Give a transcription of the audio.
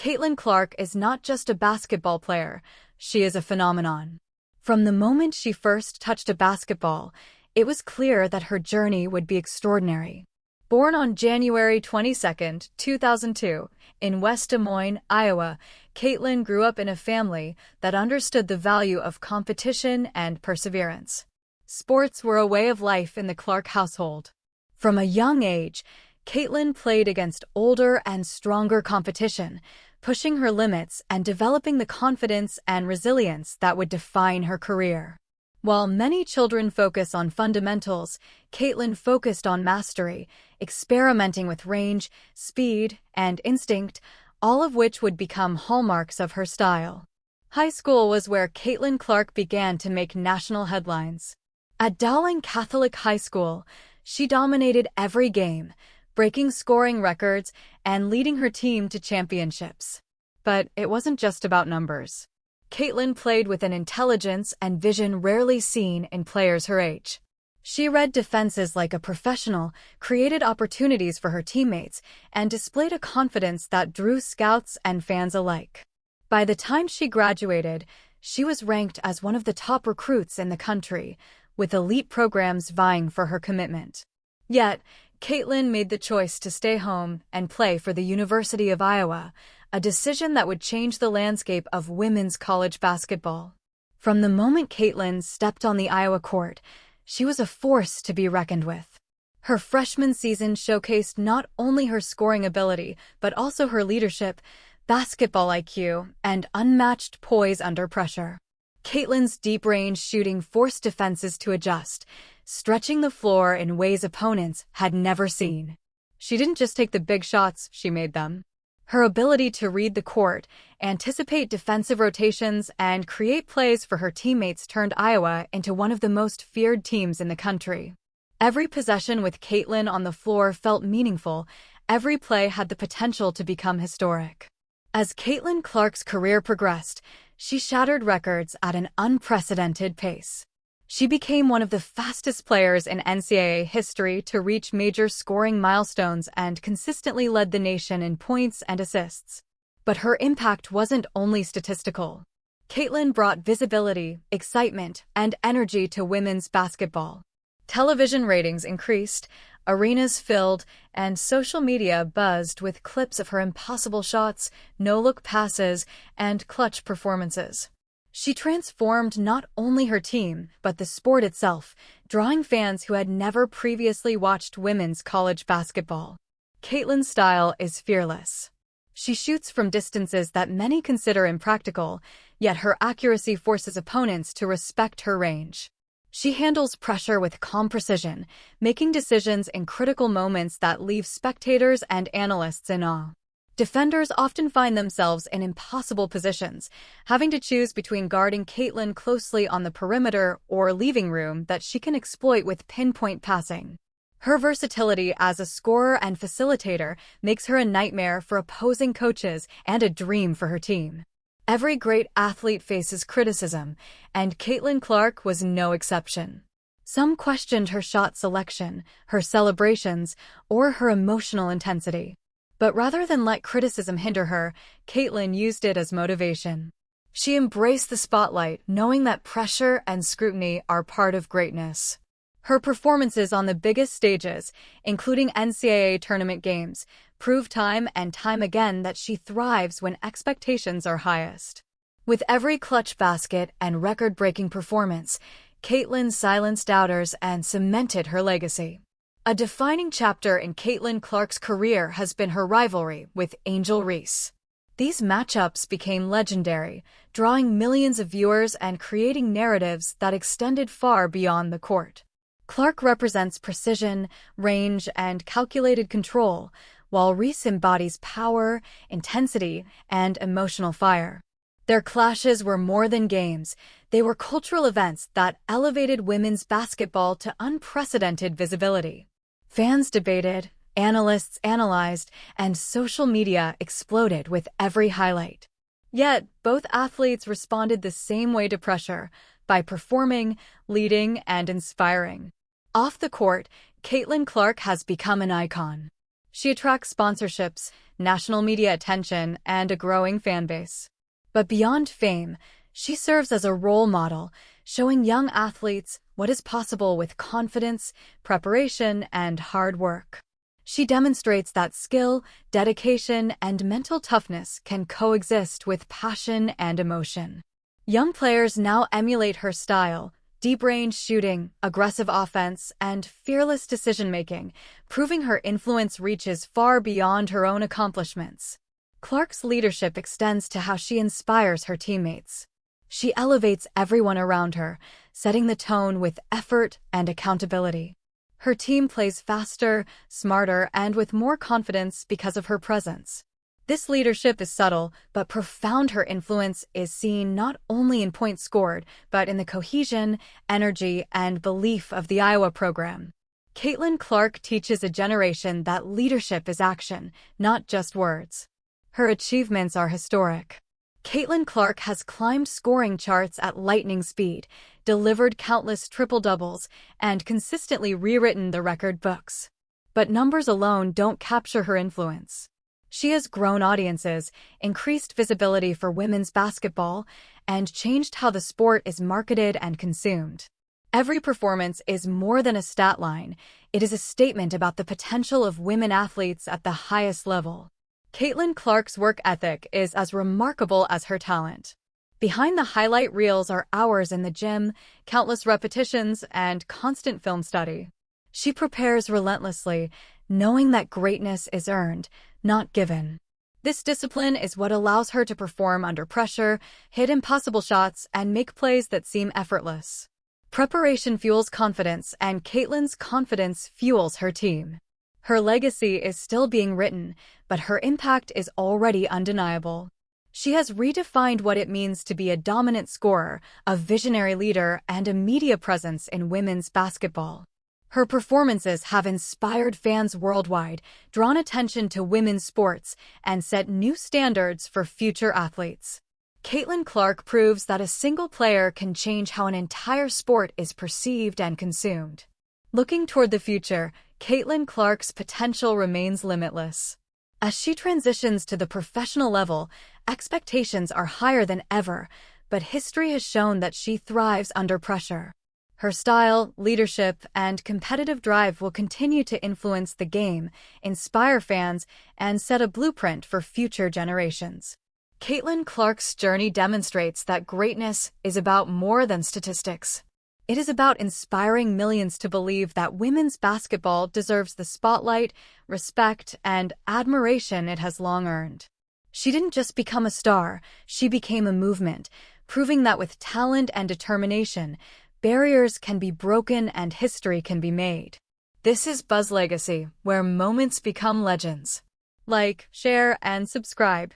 Caitlin Clark is not just a basketball player, she is a phenomenon. From the moment she first touched a basketball, it was clear that her journey would be extraordinary. Born on January 22, 2002, in West Des Moines, Iowa, Caitlin grew up in a family that understood the value of competition and perseverance. Sports were a way of life in the Clark household. From a young age, Caitlin played against older and stronger competition, pushing her limits and developing the confidence and resilience that would define her career. While many children focus on fundamentals, Caitlin focused on mastery, experimenting with range, speed, and instinct, all of which would become hallmarks of her style. High school was where Caitlin Clark began to make national headlines. At Dowling Catholic High School, she dominated every game, breaking scoring records and leading her team to championships. But it wasn't just about numbers. Caitlin played with an intelligence and vision rarely seen in players her age. She read defenses like a professional, created opportunities for her teammates, and displayed a confidence that drew scouts and fans alike. By the time she graduated, she was ranked as one of the top recruits in the country, with elite programs vying for her commitment. Yet, Caitlin made the choice to stay home and play for the University of Iowa, a decision that would change the landscape of women's college basketball. From the moment Caitlin stepped on the Iowa court, she was a force to be reckoned with. Her freshman season showcased not only her scoring ability, but also her leadership, basketball IQ, and unmatched poise under pressure. Caitlin's deep-range shooting forced defenses to adjust, stretching the floor in ways opponents had never seen. She didn't just take the big shots, she made them. Her ability to read the court, anticipate defensive rotations, and create plays for her teammates turned Iowa into one of the most feared teams in the country. Every possession with Caitlin on the floor felt meaningful. Every play had the potential to become historic. As Caitlin Clark's career progressed, she shattered records at an unprecedented pace. She became one of the fastest players in NCAA history to reach major scoring milestones and consistently led the nation in points and assists. But her impact wasn't only statistical. Caitlin brought visibility, excitement, and energy to women's basketball. Television ratings increased, arenas filled, and social media buzzed with clips of her impossible shots, no-look passes, and clutch performances. She transformed not only her team, but the sport itself, drawing fans who had never previously watched women's college basketball. Caitlin's style is fearless. She shoots from distances that many consider impractical, yet her accuracy forces opponents to respect her range. She handles pressure with calm precision, making decisions in critical moments that leave spectators and analysts in awe. Defenders often find themselves in impossible positions, having to choose between guarding Caitlin closely on the perimeter or leaving room that she can exploit with pinpoint passing. Her versatility as a scorer and facilitator makes her a nightmare for opposing coaches and a dream for her team. Every great athlete faces criticism, and Caitlin Clark was no exception. Some questioned her shot selection, her celebrations, or her emotional intensity. But rather than let criticism hinder her, Caitlin used it as motivation. She embraced the spotlight, knowing that pressure and scrutiny are part of greatness. Her performances on the biggest stages, including NCAA tournament games, prove time and time again that she thrives when expectations are highest. With every clutch basket and record-breaking performance, Caitlin silenced doubters and cemented her legacy. A defining chapter in Caitlin Clark's career has been her rivalry with Angel Reese. These matchups became legendary, drawing millions of viewers and creating narratives that extended far beyond the court. Clark represents precision, range, and calculated control, while Reese embodies power, intensity, and emotional fire. Their clashes were more than games. They were cultural events that elevated women's basketball to unprecedented visibility. Fans debated, analysts analyzed, and social media exploded with every highlight. Yet, both athletes responded the same way to pressure, by performing, leading, and inspiring. Off the court, Caitlin Clark has become an icon. She attracts sponsorships, national media attention, and a growing fan base. But beyond fame, she serves as a role model, showing young athletes what is possible with confidence, preparation, and hard work. She demonstrates that skill, dedication, and mental toughness can coexist with passion and emotion. Young players now emulate her style: deep-range shooting, aggressive offense, and fearless decision-making, proving her influence reaches far beyond her own accomplishments. Clark's leadership extends to how she inspires her teammates. She elevates everyone around her, setting the tone with effort and accountability. Her team plays faster, smarter, and with more confidence because of her presence. This leadership is subtle, but profound. Her influence is seen not only in points scored, but in the cohesion, energy, and belief of the Iowa program. Caitlin Clark teaches a generation that leadership is action, not just words. Her achievements are historic. Caitlin Clark has climbed scoring charts at lightning speed, delivered countless triple-doubles, and consistently rewritten the record books. But numbers alone don't capture her influence. She has grown audiences, increased visibility for women's basketball, and changed how the sport is marketed and consumed. Every performance is more than a stat line. It is a statement about the potential of women athletes at the highest level. Caitlin Clark's work ethic is as remarkable as her talent. Behind the highlight reels are hours in the gym, countless repetitions, and constant film study. She prepares relentlessly, knowing that greatness is earned, not given. This discipline is what allows her to perform under pressure, hit impossible shots, and make plays that seem effortless. Preparation fuels confidence, and Caitlin's confidence fuels her team. Her legacy is still being written, but her impact is already undeniable. She has redefined what it means to be a dominant scorer, a visionary leader, and a media presence in women's basketball. Her performances have inspired fans worldwide, drawn attention to women's sports, and set new standards for future athletes. Caitlin Clark proves that a single player can change how an entire sport is perceived and consumed. Looking toward the future, Caitlin Clark's potential remains limitless. As she transitions to the professional level, expectations are higher than ever, but history has shown that she thrives under pressure. Her style, leadership, and competitive drive will continue to influence the game, inspire fans, and set a blueprint for future generations. Caitlin Clark's journey demonstrates that greatness is about more than statistics. It is about inspiring millions to believe that women's basketball deserves the spotlight, respect, and admiration it has long earned. She didn't just become a star, she became a movement, proving that with talent and determination, barriers can be broken and history can be made. This is BuzzLegacy, where moments become legends. Like, share, and subscribe.